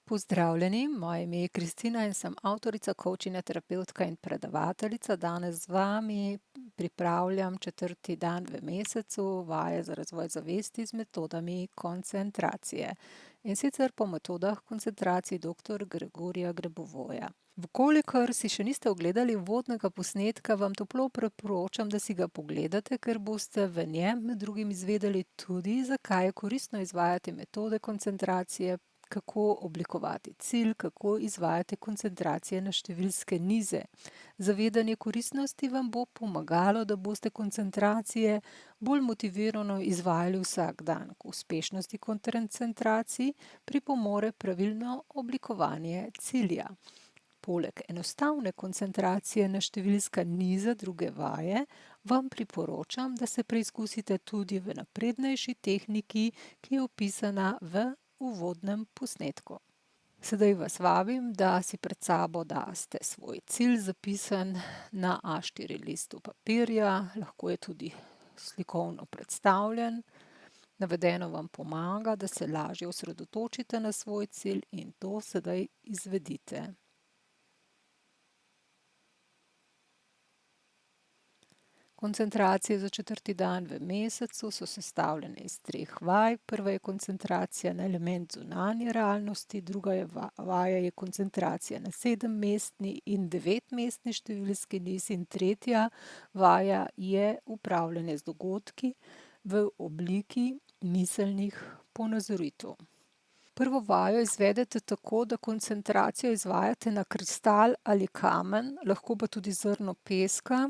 Pozdravljeni, moje ime je Kristina in sem avtorica, kovčinja, terapevtka in predavateljica. Danes z vami pripravljam 4. dan v mesecu vaje za razvoj zavesti z metodami koncentracije. In sicer po metodah koncentracij dr. Gregorija Grebovoja. Vkolikor si še niste ogledali uvodnega posnetka, vam toplo priporočam, da si ga pogledate, ker boste v njem med drugim izvedeli tudi, zakaj je koristno izvajati metode koncentracije, kako oblikovati cilj, kako izvajati koncentracije na številske nize. Zavedanje koristnosti vam bo pomagalo, da boste koncentracije bolj motivirano izvajali vsak dan. K uspešnosti koncentracij pripomore pravilno oblikovanje cilja. Poleg enostavne koncentracije na številska niza druge vaje, vam priporočam, da se preizkusite tudi v naprednejši tehniki, ki je opisana v uvodnem posnetku. Sedaj vas vabim, da si pred sabo daste svoj cilj zapisan na A4 listu papirja, lahko je tudi slikovno predstavljen. Navedeno vam pomaga, da se lažje osredotočite na svoj cilj in to sedaj izvedite. Koncentracije za 4. dan v mesecu so sestavljene iz 3 vaj. Prva je koncentracija na element zunanje realnosti, druga vaja je koncentracija na 7-mestni in 9-mestni številski niz in tretja vaja je upravljanje z dogodki v obliki miselnih ponazoritev. Prvo vajo izvedete tako, da koncentracijo izvajate na kristal ali kamen, lahko pa tudi zrno peska.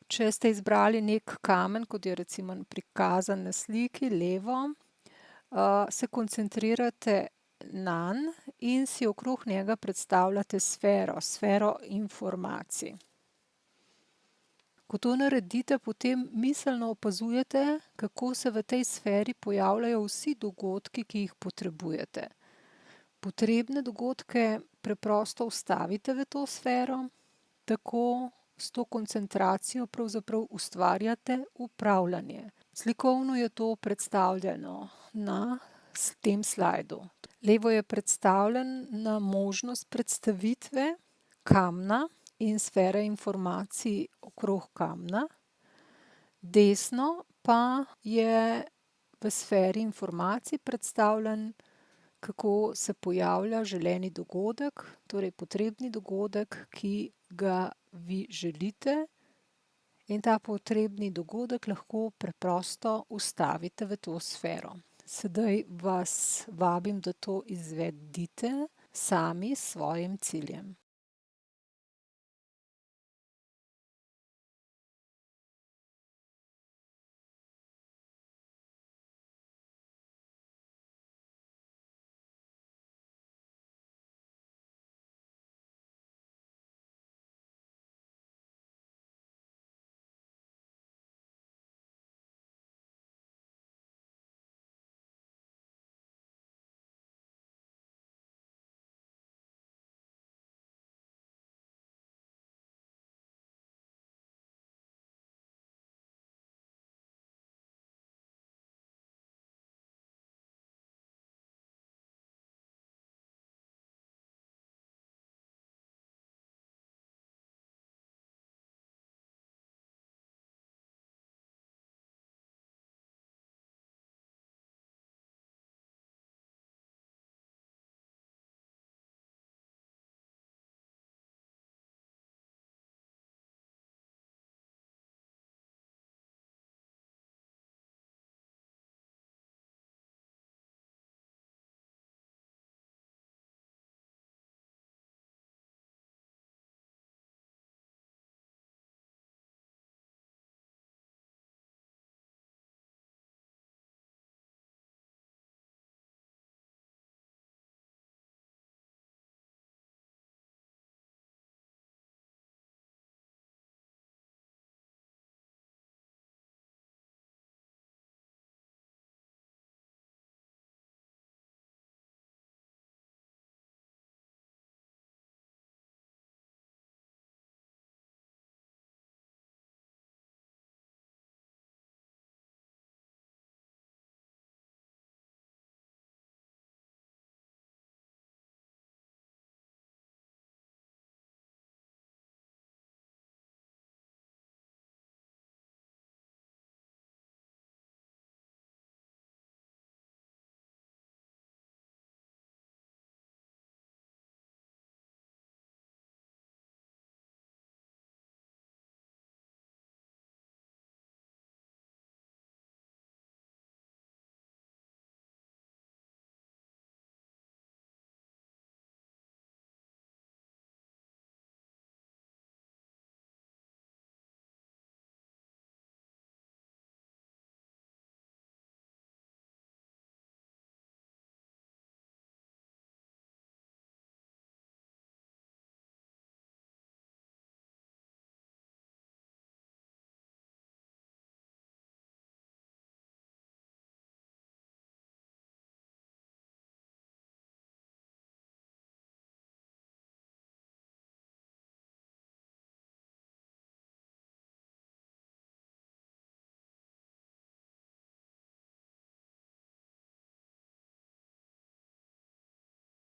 Če ste izbrali neki kamen, kot je recimo prikazan na sliki levo, se koncentrirate nanj in si okrog njega predstavljate sfero informacij. Ko to naredite, potem miselno opazujete, kako se v tej sferi pojavljajo vsi dogodki, ki jih potrebujete. Potrebne dogodke preprosto vstavite v to sfero, tako s to koncentracijo pravzaprav ustvarjate upravljanje. Slikovno je to predstavljeno na tem slajdu. Levo je predstavljena možnost predstavitve kamna in sfere informacij okrog kamna. Desno pa je v sferi informacij predstavljen, kako se pojavlja želeni dogodek, torej potrebni dogodek, ki ga vi želite, in ta potrebni dogodek lahko preprosto vstavite v to sfero. Sedaj vas vabim, da to izvedite sami s svojim ciljem.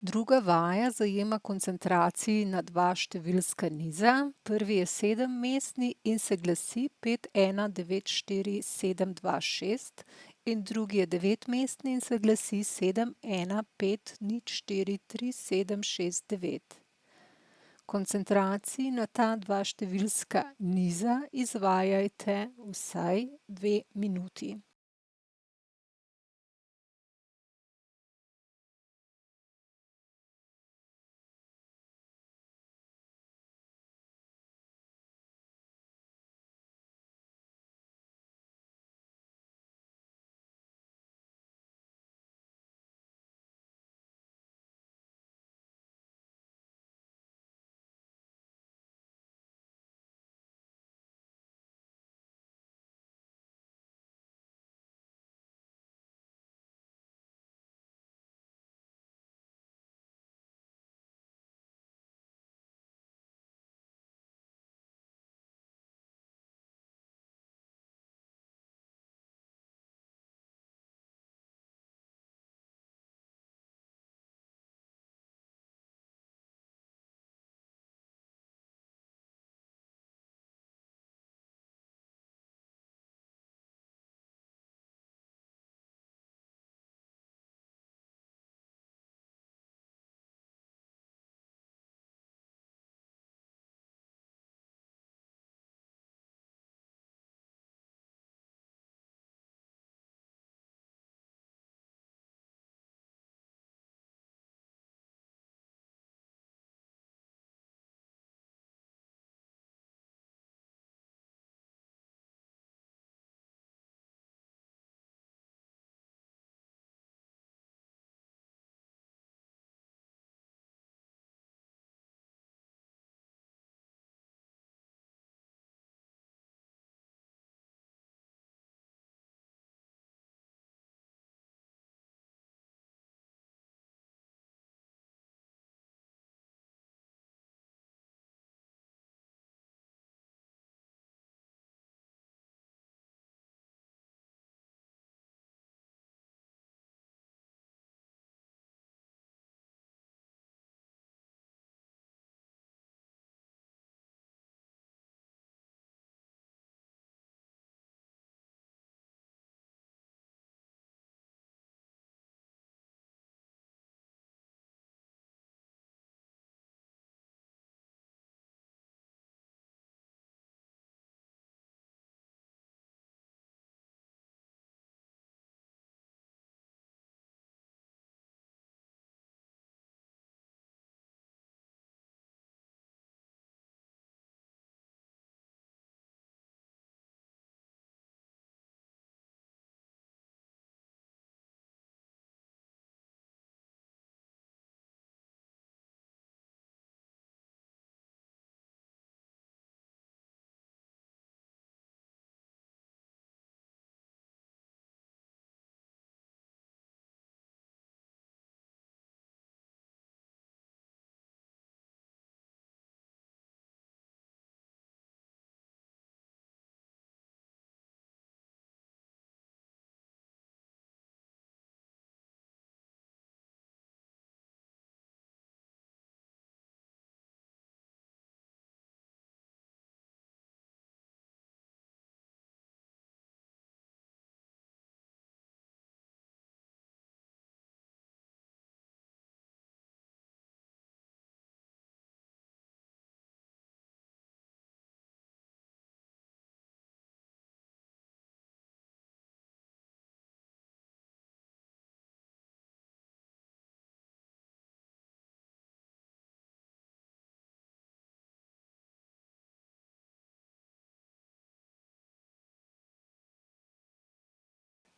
Druga vaja zajema koncentraciji na dva številska niza. Prvi je 7-mestni in se glasi 5194726 in drugi je 9-mestni in se glasi 715043769. Koncentraciji na ta dva številska niza izvajajte vsaj 2 minuti.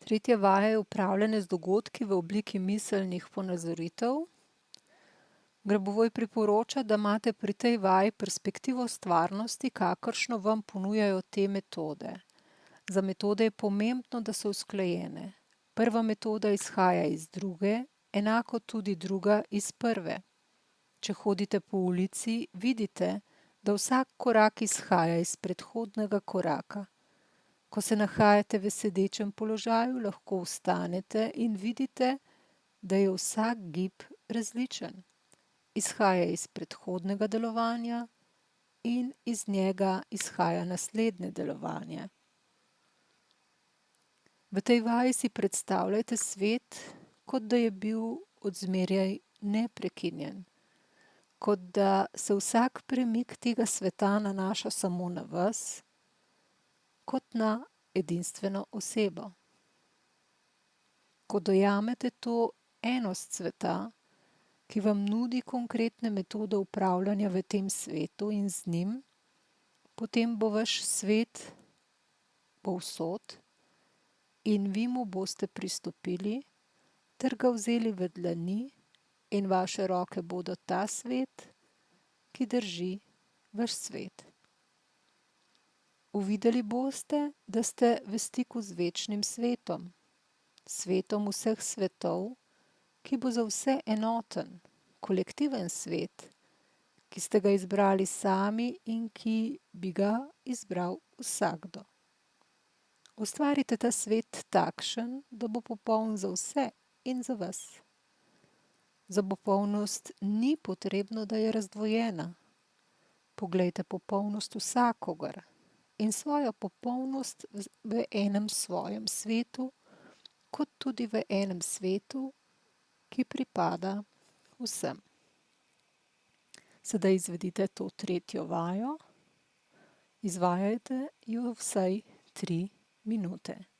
Tretja vaja je upravljanje z dogodki v obliki miselnih ponazoritev. Grabovoj priporoča, da imate pri tej vaji perspektivo stvarnosti, kakršno vam ponujajo te metode. Za metode je pomembno, da so usklajene. Prva metoda izhaja iz druge, enako tudi druga iz prve. Če hodite po ulici, vidite, da vsak korak izhaja iz predhodnega koraka. Ko se nahajate v sedečem položaju, lahko vstanete in vidite, da je vsak gib različen. Izhaja iz predhodnega delovanja in iz njega izhaja naslednje delovanje. V tej vaji si predstavljajte svet, kot da je bil odzmerjaj neprekinjen, kot da se vsak premik tega sveta nanaša samo na vas, kot na edinstveno osebo. Ko dojamete to enost sveta, ki vam nudi konkretne metode upravljanja v tem svetu in z njim, potem bo vaš svet povsod in vi mu boste pristopili ter ga vzeli v dlani in vaše roke bodo ta svet, ki drži vaš svet. Uvideli boste, da ste v stiku z večnim svetom, svetom vseh svetov, ki bo za vse enoten, kolektiven svet, ki ste ga izbrali sami in ki bi ga izbral vsakdo. Ustvarite ta svet takšen, da bo popoln za vse in za vas. Za popolnost ni potrebno, da je razdvojena. Poglejte popolnost vsakogar in svojo popolnost v enem svojem svetu, kot tudi v enem svetu, ki pripada vsem. Sedaj izvedite to tretjo vajo. Izvajajte jo vsaj 3 minute.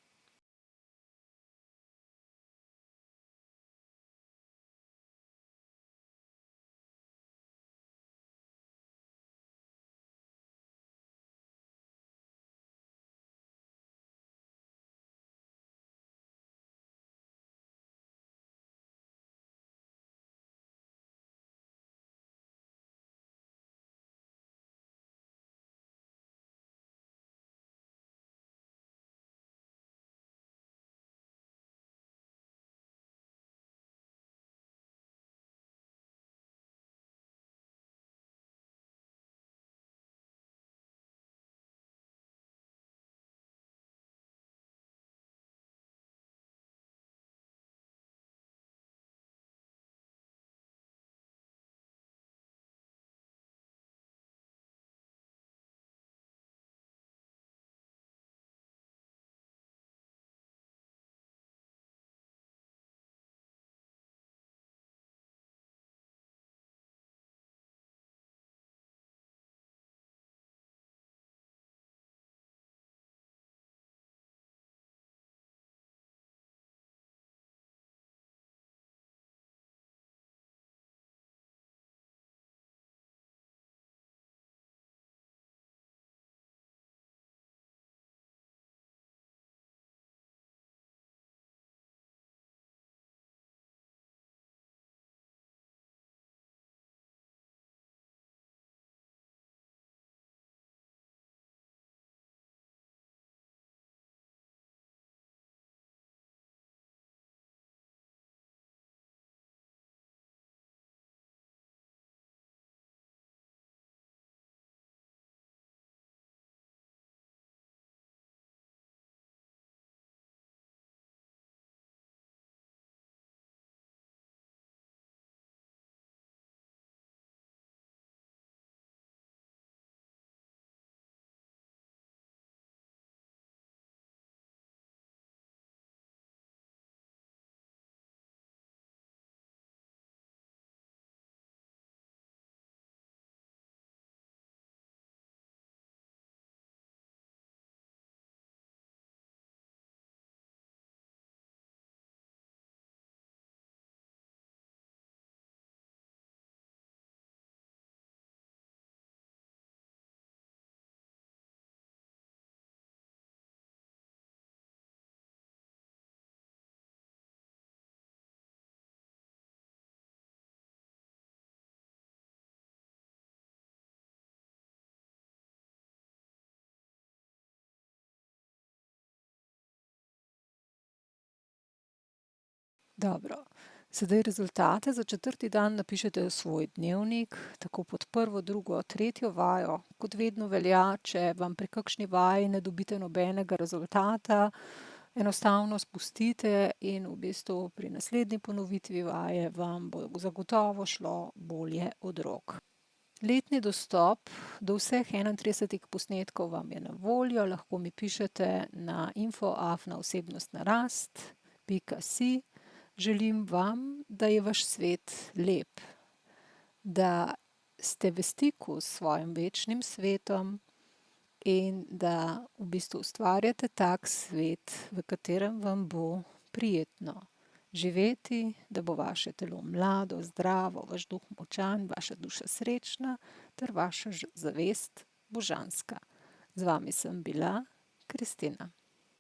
Dobro, sedaj rezultate za 4. dan napišete v svoj dnevnik, tako pod 1., 2., 3. vajo. Kot vedno velja, če vam pri kakšni vaji ne dobite nobenega rezultata, enostavno spustite in v bistvu pri naslednji ponovitvi vaje vam bo zagotovo šlo bolje od rok. Letni dostop do vseh 31 posnetkov vam je na voljo, lahko mi pišete na info@osebnostnarast.si. Želim vam, da je vaš svet lep, da ste v stiku s svojim večnim svetom in da v bistvu ustvarjate tak svet, v katerem vam bo prijetno živeti, da bo vaše telo mlado, zdravo, vaš duh močan, vaša duša srečna ter vaša zavest božanska. Z vami sem bila Kristina.